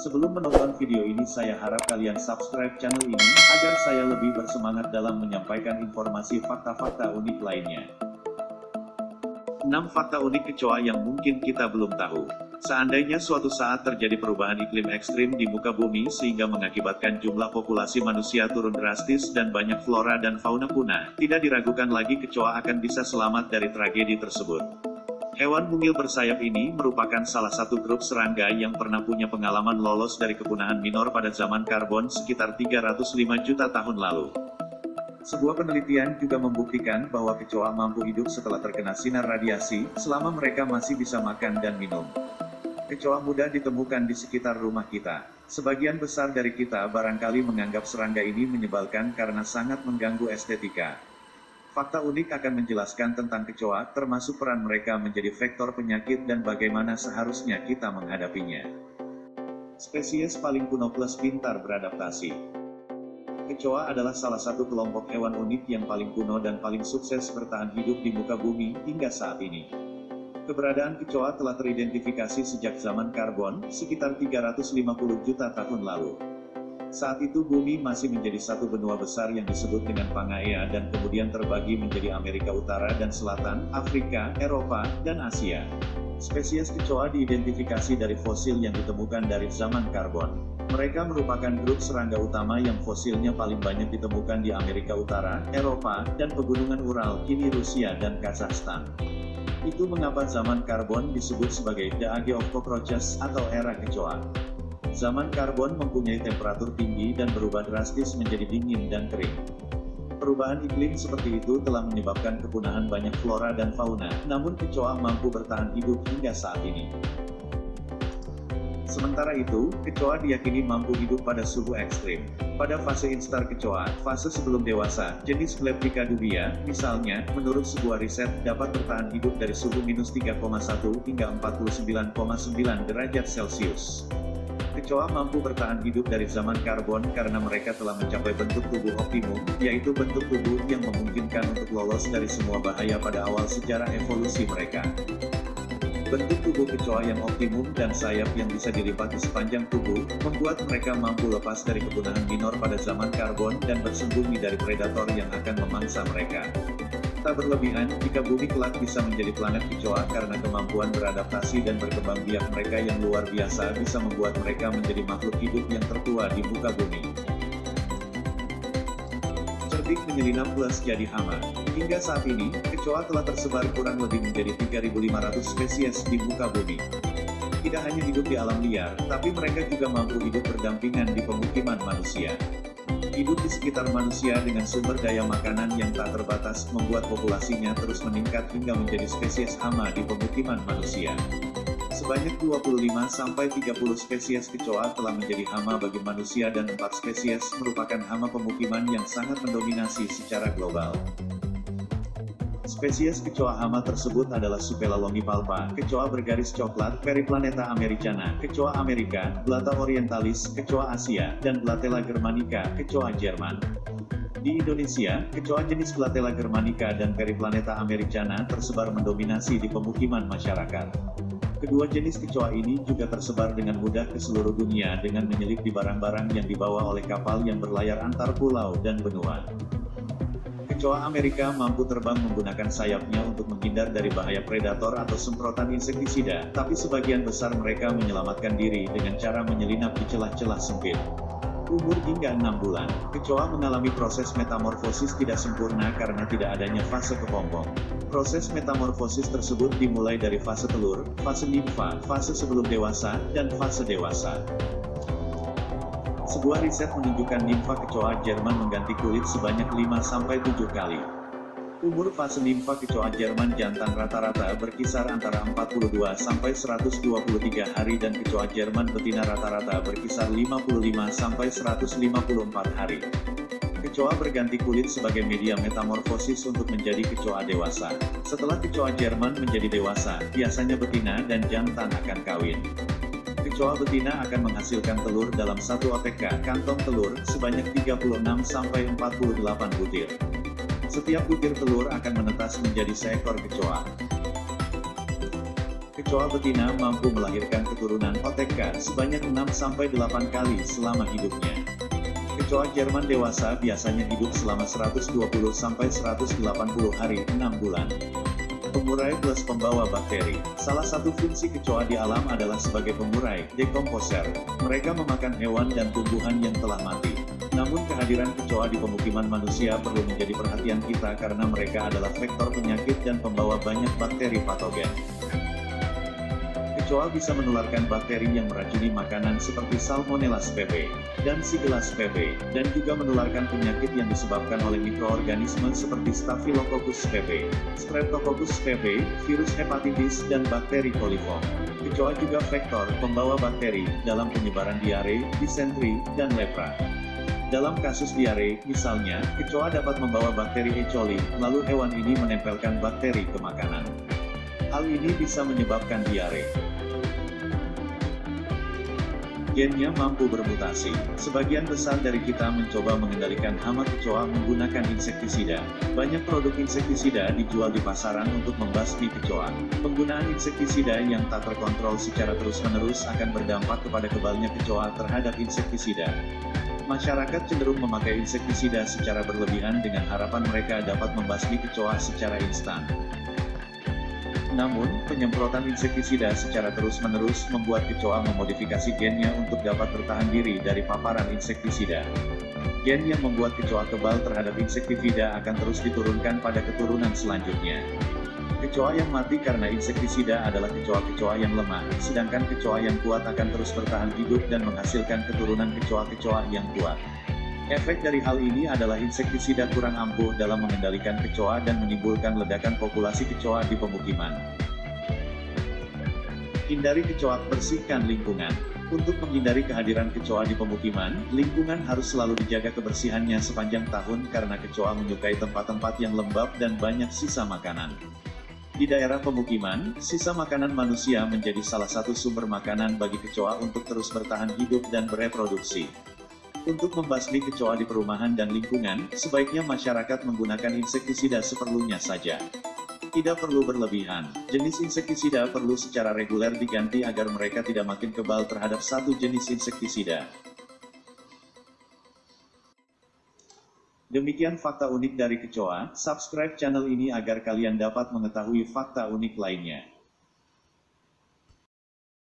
Sebelum menonton video ini saya harap kalian subscribe channel ini, agar saya lebih bersemangat dalam menyampaikan informasi fakta-fakta unik lainnya. 6 fakta unik kecoa yang mungkin kita belum tahu. Seandainya suatu saat terjadi perubahan iklim ekstrim di muka bumi sehingga mengakibatkan jumlah populasi manusia turun drastis dan banyak flora dan fauna punah, tidak diragukan lagi kecoa akan bisa selamat dari tragedi tersebut. Hewan mungil bersayap ini merupakan salah satu grup serangga yang pernah punya pengalaman lolos dari kepunahan minor pada zaman karbon sekitar 305 juta tahun lalu. Sebuah penelitian juga membuktikan bahwa kecoa mampu hidup setelah terkena sinar radiasi, selama mereka masih bisa makan dan minum. Kecoa mudah ditemukan di sekitar rumah kita. Sebagian besar dari kita barangkali menganggap serangga ini menyebalkan karena sangat mengganggu estetika. Fakta unik akan menjelaskan tentang kecoa, termasuk peran mereka menjadi vektor penyakit dan bagaimana seharusnya kita menghadapinya. Spesies paling kuno plus pintar beradaptasi. Kecoa adalah salah satu kelompok hewan unik yang paling kuno dan paling sukses bertahan hidup di muka bumi hingga saat ini. Keberadaan kecoa telah teridentifikasi sejak zaman karbon, sekitar 350 juta tahun lalu. Saat itu bumi masih menjadi satu benua besar yang disebut dengan Pangaea dan kemudian terbagi menjadi Amerika Utara dan Selatan, Afrika, Eropa, dan Asia. Spesies kecoa diidentifikasi dari fosil yang ditemukan dari zaman karbon. Mereka merupakan grup serangga utama yang fosilnya paling banyak ditemukan di Amerika Utara, Eropa, dan pegunungan Ural, kini Rusia dan Kazakhstan. Itu mengapa zaman karbon disebut sebagai The Age of Cockroaches atau era kecoa. Zaman karbon mempunyai temperatur tinggi dan berubah drastis menjadi dingin dan kering. Perubahan iklim seperti itu telah menyebabkan kepunahan banyak flora dan fauna, namun kecoa mampu bertahan hidup hingga saat ini. Sementara itu, kecoa diyakini mampu hidup pada suhu ekstrim. Pada fase instar kecoa, fase sebelum dewasa, jenis Gleptica dubia, misalnya, menurut sebuah riset, dapat bertahan hidup dari suhu minus 3,1 hingga 49,9 derajat Celcius. Kecoa mampu bertahan hidup dari zaman karbon karena mereka telah mencapai bentuk tubuh optimum, yaitu bentuk tubuh yang memungkinkan untuk lolos dari semua bahaya pada awal sejarah evolusi mereka. Bentuk tubuh kecoa yang optimum dan sayap yang bisa dilipat di sepanjang tubuh, membuat mereka mampu lepas dari kepunahan minor pada zaman karbon dan bersembunyi dari predator yang akan memangsa mereka. Tak berlebihan, jika bumi kelak bisa menjadi planet kecoa karena kemampuan beradaptasi dan berkembang biak mereka yang luar biasa bisa membuat mereka menjadi makhluk hidup yang tertua di muka bumi. Cerdik menyelinap plus jadi hama. Hingga saat ini, kecoa telah tersebar kurang lebih menjadi 3.500 spesies di muka bumi. Tidak hanya hidup di alam liar, tapi mereka juga mampu hidup berdampingan di pemukiman manusia. Hidup di sekitar manusia dengan sumber daya makanan yang tak terbatas membuat populasinya terus meningkat hingga menjadi spesies hama di pemukiman manusia. Sebanyak 25-30 spesies kecoa telah menjadi hama bagi manusia dan 4 spesies merupakan hama pemukiman yang sangat mendominasi secara global. Spesies kecoa hama tersebut adalah Supela longipalpa, kecoa bergaris coklat, Periplaneta americana, kecoa Amerika, Blatta orientalis, kecoa Asia, dan Blattella germanica, kecoa Jerman. Di Indonesia, kecoa jenis Blattella germanica dan Periplaneta americana tersebar mendominasi di pemukiman masyarakat. Kedua jenis kecoa ini juga tersebar dengan mudah ke seluruh dunia dengan menyelip di barang-barang yang dibawa oleh kapal yang berlayar antar pulau dan benua. Kecoa Amerika mampu terbang menggunakan sayapnya untuk menghindar dari bahaya predator atau semprotan insektisida, tapi sebagian besar mereka menyelamatkan diri dengan cara menyelinap di celah-celah sempit. Umur hingga 6 bulan, kecoa mengalami proses metamorfosis tidak sempurna karena tidak adanya fase kepompong. Proses metamorfosis tersebut dimulai dari fase telur, fase nimfa, fase sebelum dewasa, dan fase dewasa. Sebuah riset menunjukkan nimfa kecoa Jerman mengganti kulit sebanyak 5-7 kali. Umur fase nimfa kecoa Jerman jantan rata-rata berkisar antara 42-123 hari dan kecoa Jerman betina rata-rata berkisar 55-154 hari. Kecoa berganti kulit sebagai media metamorfosis untuk menjadi kecoa dewasa. Setelah kecoa Jerman menjadi dewasa, biasanya betina dan jantan akan kawin. Kecoa betina akan menghasilkan telur dalam satu OTK kantong telur sebanyak 36-48 butir. Setiap butir telur akan menetas menjadi seekor kecoa. Kecoa betina mampu melahirkan keturunan OTK sebanyak 6-8 kali selama hidupnya. Kecoa Jerman dewasa biasanya hidup selama 120-180 hari 6 bulan. Pengurai plus pembawa bakteri. Salah satu fungsi kecoa di alam adalah sebagai pengurai, dekomposer. Mereka memakan hewan dan tumbuhan yang telah mati. Namun kehadiran kecoa di pemukiman manusia perlu menjadi perhatian kita karena mereka adalah vektor penyakit dan pembawa banyak bakteri patogen. Kecoa bisa menularkan bakteri yang meracuni makanan seperti Salmonella spp dan Shigella spp, dan juga menularkan penyakit yang disebabkan oleh mikroorganisme seperti Staphylococcus spp, Streptococcus spp, virus hepatitis, dan bakteri coliform. Kecoa juga vektor pembawa bakteri dalam penyebaran diare, disentri, dan lepra. Dalam kasus diare, misalnya, kecoa dapat membawa bakteri E. coli, lalu hewan ini menempelkan bakteri ke makanan. Hal ini bisa menyebabkan diare. Gennya mampu bermutasi. Sebagian besar dari kita mencoba mengendalikan hama kecoa menggunakan insektisida. Banyak produk insektisida dijual di pasaran untuk membasmi kecoa. Penggunaan insektisida yang tak terkontrol secara terus-menerus akan berdampak kepada kebalnya kecoa terhadap insektisida. Masyarakat cenderung memakai insektisida secara berlebihan dengan harapan mereka dapat membasmi kecoa secara instan. Namun, penyemprotan insektisida secara terus-menerus membuat kecoa memodifikasi gennya untuk dapat bertahan diri dari paparan insektisida. Gen yang membuat kecoa kebal terhadap insektisida akan terus diturunkan pada keturunan selanjutnya. Kecoa yang mati karena insektisida adalah kecoa-kecoa yang lemah, sedangkan kecoa yang kuat akan terus bertahan hidup dan menghasilkan keturunan kecoa-kecoa yang kuat. Efek dari hal ini adalah insektisida kurang ampuh dalam mengendalikan kecoa dan menimbulkan ledakan populasi kecoa di pemukiman. Hindari kecoa, bersihkan lingkungan. Untuk menghindari kehadiran kecoa di pemukiman, lingkungan harus selalu dijaga kebersihannya sepanjang tahun karena kecoa menyukai tempat-tempat yang lembab dan banyak sisa makanan. Di daerah pemukiman, sisa makanan manusia menjadi salah satu sumber makanan bagi kecoa untuk terus bertahan hidup dan bereproduksi. Untuk membasmi kecoa di perumahan dan lingkungan, sebaiknya masyarakat menggunakan insektisida seperlunya saja. Tidak perlu berlebihan. Jenis insektisida perlu secara reguler diganti agar mereka tidak makin kebal terhadap satu jenis insektisida. Demikian fakta unik dari kecoa. Subscribe channel ini agar kalian dapat mengetahui fakta unik lainnya.